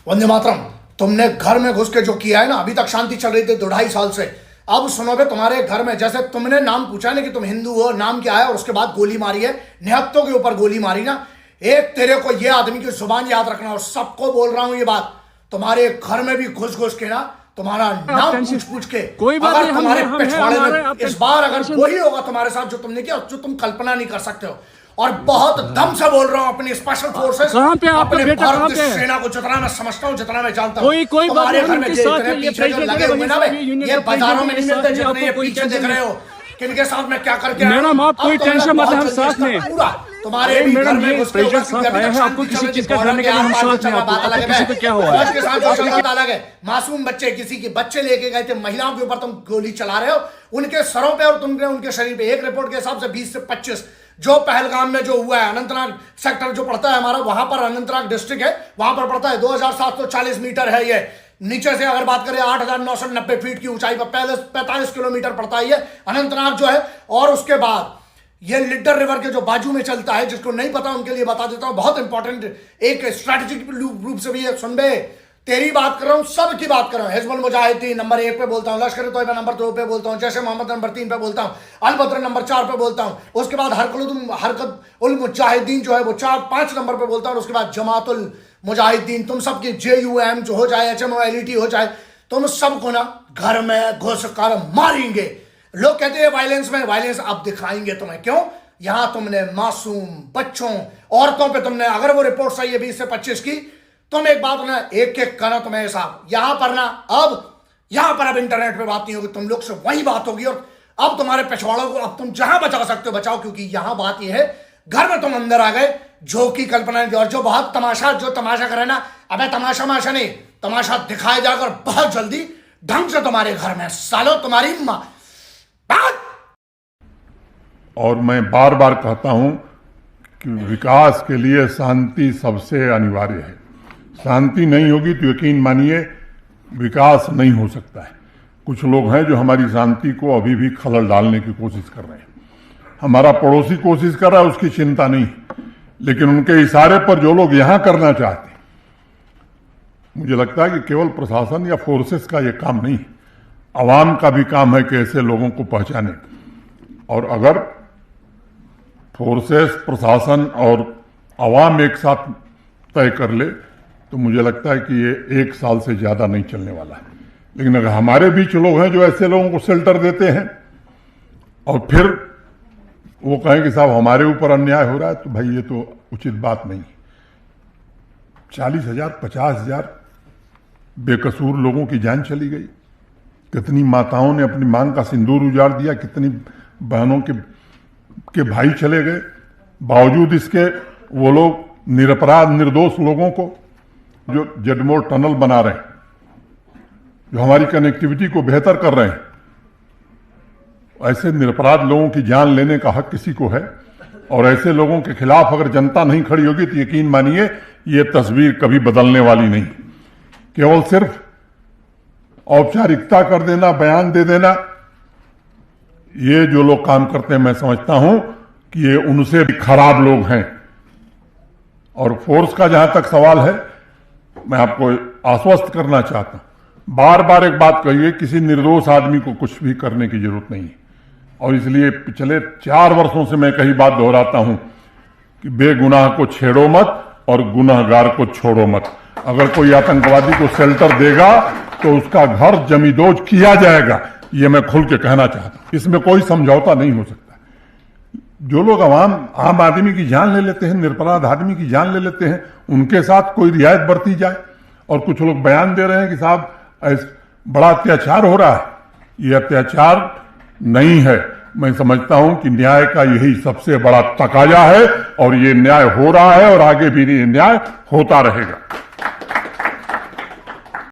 वंदे मातरम। तुमने घर में घुस के जो किया है ना, अभी तक शांति चल रही थी 2-2.5 साल से। अब सुनो बे, तुम्हारे घर में जैसे तुमने नाम पूछा ना कि तुम हिंदू हो, नाम क्या है, और उसके बाद गोली मारी है, निहत्तों के ऊपर गोली मारी ना। एक तेरे को ये आदमी की जुबान याद रखना, और सबको बोल रहा हूं ये बात, तुम्हारे घर में भी घुस घुस के ना तुम्हारा नाम पूछ पूछ के, कोई बात अगर नहीं, तुम्हारे हम पिछवाड़े हमारे में इस बार अगर वही होगा तुम्हारे साथ जो तुमने किया, जो तुम कल्पना नहीं कर सकते हो। और बहुत दम से बोल रहा हूं, अपनी स्पेशल फोर्सेस, कहां पे आपका अपने बेटा, कहां भारतीय पे? सेना को जितना मैं समझता हूं, जितना मैं जानता हूं, कोई बात तुम्हारे नहीं, घर में उनके साथ जितने ये पीछे जो प्रेसिडेंट लगे हुए ना, ये बाजारों में नहीं मिलते जितने ये आपको कोई पीछे टेंशन दिख रहे हो, किनके साथ में क्या करके आया। मैडम, आप कोई टेंशन मत लें, हम साथ में। पूरा तुम्हारे भी घर मैडम, में ये घुस के प्रेसिडेंट होगा, साथ आया है, आपको किसी चीज का डरने का हम साथ में, आपको किसी को क्या हुआ फौज के साथ जो चल रहा अलग है। मासूम बच्चे, किसी के बच्चे लेके गए थे, महिलाओं के ऊपर तुम गोली चला रहे हो, उनके सरों पे और तुमने उनके शरीर पे। एक रिपोर्ट के हिसाब से 20 से 25 जो पहलगाम में जो हुआ है, अनंतनाग सेक्टर जो पड़ता है हमारा, वहां पर अनंतनाग डिस्ट्रिक्ट है, वहां पर पड़ता है 2740 मीटर है ये। नीचे से अगर बात करें 8990 फीट की ऊंचाई पर 45 किलोमीटर पड़ता है ये अनंतनाग जो है। और उसके बाद ये लिडर रिवर के जो बाजू में चलता है, जिसको नहीं पता उनके लिए बता देता हूं, बहुत इंपॉर्टेंट एक स्ट्रैटेजिक रूप से भी ये सुन बे, तेरी बात कर रहा हूं, सबकी बात कर रहा हूं। हिजबुल मुजाहिदीन नंबर 1 पे बोलता हूं, लश्कर तोयबा नंबर 2 पे बोलता हूं, जैश ए मोहम्मद नंबर 3 पे बोलता हूं, अल बद्र नंबर 4 पे बोलता हूं, उसके बाद हरकत उल मुजाहिदीन जो है वो 4-5 नंबर पे बोलता हूं, उसके बाद जमातुल मुजाहिदीन। तुम सबकी JUM जो हो जाए, HMOLET हो जाए, तुम सबको ना घर में घुस कर मारेंगे। लोग कहते हैं वायलेंस में, वायलेंस अब दिखाएंगे तुम्हें। क्यों? यहां तुमने मासूम बच्चों, औरतों पे तुमने, अगर वो रिपोर्ट सही है 20 से 25 की, तुम एक बात ना एक एक करना तुम्हें साहब। यहां पर ना अब इंटरनेट पे बात नहीं होगी, तुम लोग से वही बात होगी। और अब तुम्हारे पिछवाड़ों को अब तुम जहां बचा सकते हो बचाओ, क्योंकि यहां बात यह है, घर में तुम अंदर आ गए, जो की कल्पना नहीं। और जो बहुत तमाशा करे ना, अबे तमाशा नहीं, तमाशा दिखाया जाकर बहुत जल्दी ढंग से तुम्हारे घर में सालो तुम्हारी मां। और मैं बार बार कहता हूं कि विकास के लिए शांति सबसे अनिवार्य है। शांति नहीं होगी तो यकीन मानिए विकास नहीं हो सकता है। कुछ लोग हैं जो हमारी शांति को अभी भी खलल डालने की कोशिश कर रहे हैं। हमारा पड़ोसी कोशिश कर रहा है, उसकी चिंता नहीं, लेकिन उनके इशारे पर जो लोग यहां करना चाहते हैं, मुझे लगता है कि केवल प्रशासन या फोर्सेस का यह काम नहीं, आवाम का भी काम है कि ऐसे लोगों को पहचाने। और अगर फोर्सेस, प्रशासन और आवाम एक साथ तय कर ले तो मुझे लगता है कि ये 1 साल से ज्यादा नहीं चलने वाला है। लेकिन अगर हमारे बीच लोग हैं जो ऐसे लोगों को शेल्टर देते हैं और फिर वो कहें कि साहब हमारे ऊपर अन्याय हो रहा है, तो भाई ये तो उचित बात नहीं। 40,000 50,000 बेकसूर लोगों की जान चली गई। कितनी माताओं ने अपनी मांग का सिंदूर उजाड़ दिया, कितनी बहनों के भाई चले गए। बावजूद इसके वो लोग निरपराध निर्दोष लोगों को, जो जडमोर टनल बना रहे हैं, जो हमारी कनेक्टिविटी को बेहतर कर रहे हैं, ऐसे निरपराध लोगों की जान लेने का हक किसी को है। और ऐसे लोगों के खिलाफ अगर जनता नहीं खड़ी होगी तो यकीन मानिए ये तस्वीर कभी बदलने वाली नहीं। केवल सिर्फ औपचारिकता कर देना, बयान दे देना, ये जो लोग काम करते हैं, मैं समझता हूं कि ये उनसे भी खराब लोग हैं। और फोर्स का जहां तक सवाल है, मैं आपको आश्वस्त करना चाहता हूं, बार बार एक बात कहिए, किसी निर्दोष आदमी को कुछ भी करने की जरूरत नहीं है। और इसलिए पिछले 4 वर्षों से मैं कई बात दोहराता हूं कि बेगुनाह को छेड़ो मत और गुनहगार को छोड़ो मत। अगर कोई आतंकवादी को शेल्टर देगा तो उसका घर जमींदोज किया जाएगा, ये मैं खुल के कहना चाहता हूं। इसमें कोई समझौता नहीं हो सकता। जो लोग आम आदमी की जान ले लेते हैं, निरपराध आदमी की जान ले लेते हैं, उनके साथ कोई रियायत बरती जाए। और कुछ लोग बयान दे रहे हैं कि साहब बड़ा अत्याचार हो रहा है, ये अत्याचार नहीं है। मैं समझता हूं कि न्याय का यही सबसे बड़ा तकाजा है और ये न्याय हो रहा है और आगे भी ये न्याय होता रहेगा।